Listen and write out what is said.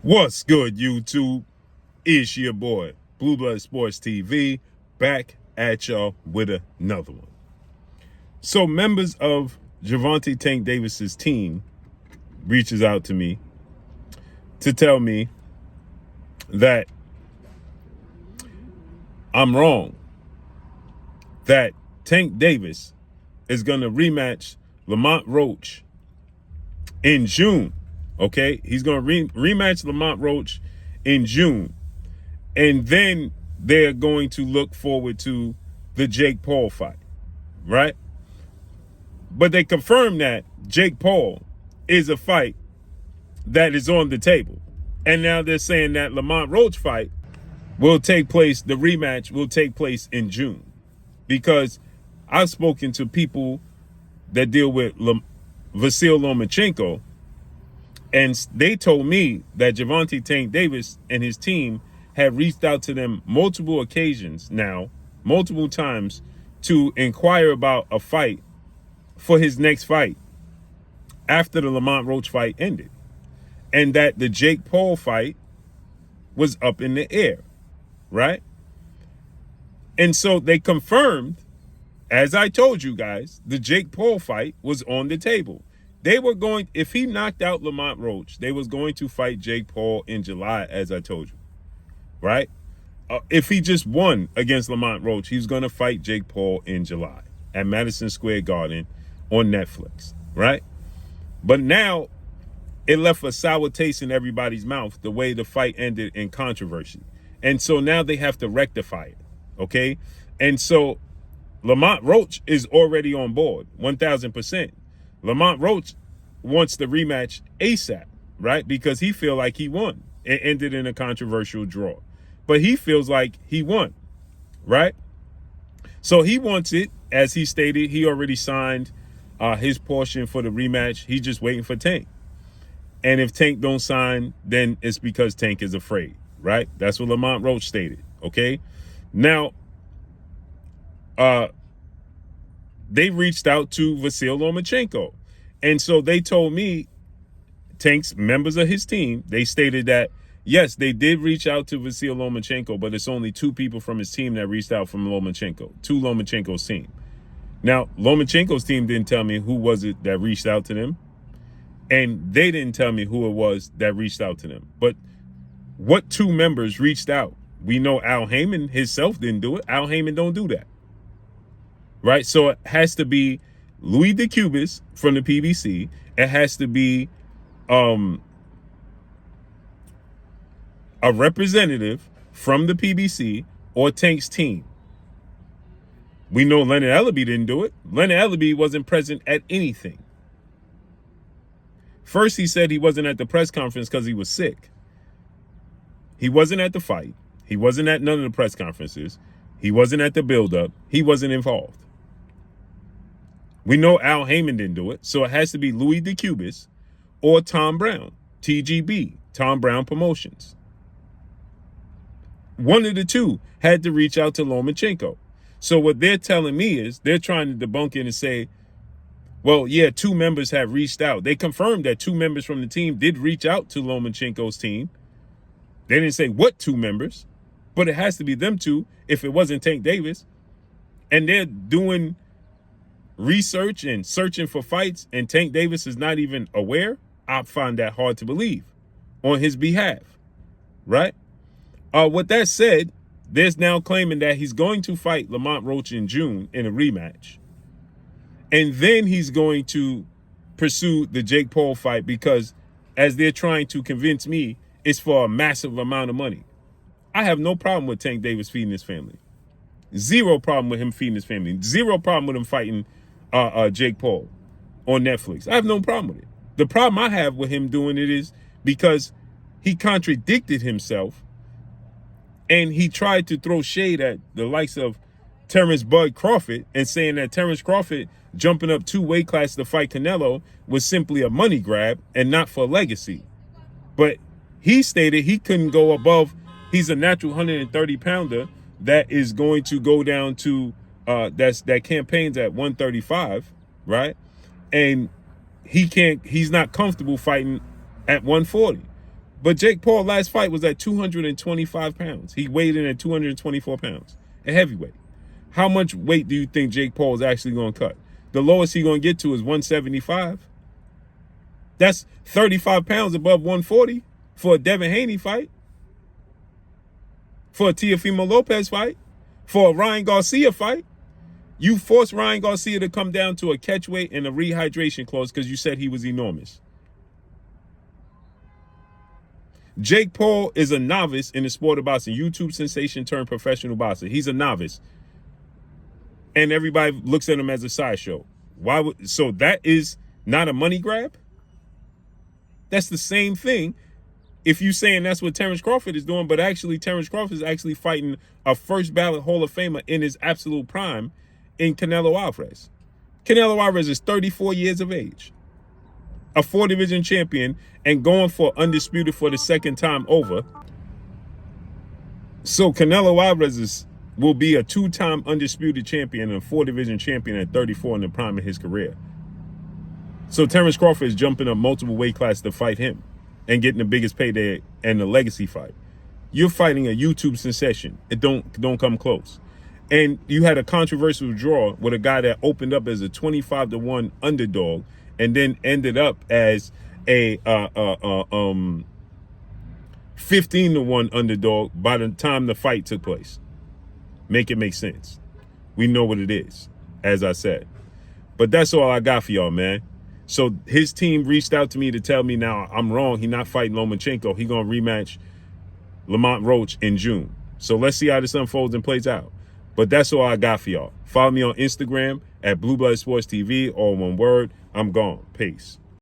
What's good, YouTube? It's your boy, Blue Blood Sports TV, back at y'all with another one. So members of Gervonta Tank Davis's team reaches out to me to tell me that I'm wrong, that Tank Davis is going to rematch Roach in June. Okay, he's going to rematch Roach in June. And then they're going to look forward to the Jake Paul fight, right? But they confirmed that Jake Paul is a fight that is on the table. And now they're saying that Roach fight will take place, the rematch will take place in June. Because I've spoken to people that deal with Vasyl Lomachenko, and they told me that Gervonta Tank Davis and his team have reached out to them multiple occasions now, multiple times, to inquire about a fight for his next fight after the Roach fight ended. And that the Jake Paul fight was up in the air, right? And so they confirmed, as I told you guys, the Jake Paul fight was on the table. They were going, if he knocked out Roach, they was going to fight Jake Paul in July, as I told you, right? If he just won against Roach, he was going to fight Jake Paul in July at Madison Square Garden on Netflix, right? But now it left a sour taste in everybody's mouth the way the fight ended in controversy. And so now they have to rectify it, okay? And so Roach is already on board, 1,000%. Roach wants the rematch ASAP, right? Because he feel like he won. It ended in a controversial draw. But he feels like he won, right? So he wants it, as he stated. He already signed his portion for the rematch. He's just waiting for Tank. And if Tank don't sign, then it's because Tank is afraid, right? That's what Roach stated, okay? Now, they reached out to Vasyl Lomachenko. And so they told me, Tank's members of his team, they stated that, yes, they did reach out to Vasyl Lomachenko, but it's only two people from his team that reached out from Lomachenko, to Lomachenko's team. Now, Lomachenko's team didn't tell me who was it that reached out to them, and they didn't tell me who it was that reached out to them. But what two members reached out? We know Al Heyman himself didn't do it. Al Heyman don't do that, right? So it has to be Louis DeCubis from the PBC. It has to be a representative from the PBC or Tank's team. We know Leonard Ellaby didn't do it. Leonard Ellaby wasn't present at anything. First, he said he wasn't at the press conference because he was sick. He wasn't at the fight. He wasn't at none of the press conferences. He wasn't at the buildup. He wasn't involved. We know Al Heyman didn't do it, so it has to be Louis DeCubis or Tom Brown, TGB, Tom Brown Promotions. One of the two had to reach out to Lomachenko. So what they're telling me is they're trying to debunk it and say, well, yeah, two members have reached out. They confirmed that two members from the team did reach out to Lomachenko's team. They didn't say what two members, but it has to be them two if it wasn't Tank Davis. And they're doing research and searching for fights, and Tank Davis is not even aware. I find that hard to believe on his behalf, right? With that said, there's now claiming that he's going to fight Roach in June in a rematch. And then he's going to pursue the Jake Paul fight because, as they're trying to convince me, it's for a massive amount of money. I have no problem with Tank Davis feeding his family. Zero problem with him feeding his family. Zero problem with him fighting Jake Paul on Netflix. I have no problem with it. The problem I have with him doing it is because he contradicted himself and he tried to throw shade at the likes of Terrence Bud Crawford and saying that Terrence Crawford jumping up 2 weight classes to fight Canelo was simply a money grab and not for legacy. But he stated he couldn't go above, he's a natural 130-pounder that is going to go down to, that campaigns at 135, right? And he's not comfortable fighting at 140. But Jake Paul last fight was at 225 pounds. He weighed in at 224 pounds, a heavyweight. How much weight do you think Jake Paul is actually going to cut? The lowest he's going to get to is 175. That's 35 pounds above 140 for a Devin Haney fight, for a Teofimo Lopez fight, for a Ryan Garcia fight. You forced Ryan Garcia to come down to a catch weight and a rehydration clause because you said he was enormous. Jake Paul is a novice in the sport of boxing. YouTube sensation turned professional boxer. He's a novice. And everybody looks at him as a sideshow. So that is not a money grab? That's the same thing if you saying that's what Terrence Crawford is doing, but actually Terrence Crawford is actually fighting a first ballot Hall of Famer in his absolute prime in Canelo Alvarez. Canelo Alvarez is 34 years of age, a 4-division champion, and going for undisputed for the second time over. So Canelo Alvarez will be a 2-time undisputed champion and a 4-division champion at 34 in the prime of his career. So Terrence Crawford is jumping up multiple weight classes to fight him and getting the biggest payday and the legacy fight. You're fighting a YouTube sensation. It don't come close. And you had a controversial draw with a guy that opened up as a 25-1 underdog and then ended up as a 15-1 underdog by the time the fight took place. Make it make sense. We know what it is, as I said. But that's all I got for y'all, man. So his team reached out to me to tell me now I'm wrong. He's not fighting Lomachenko. He's going to rematch Roach in June. So let's see how this unfolds and plays out. But that's all I got for y'all. Follow me on Instagram at Blue Blood Sports TV, all one word. I'm gone. Peace.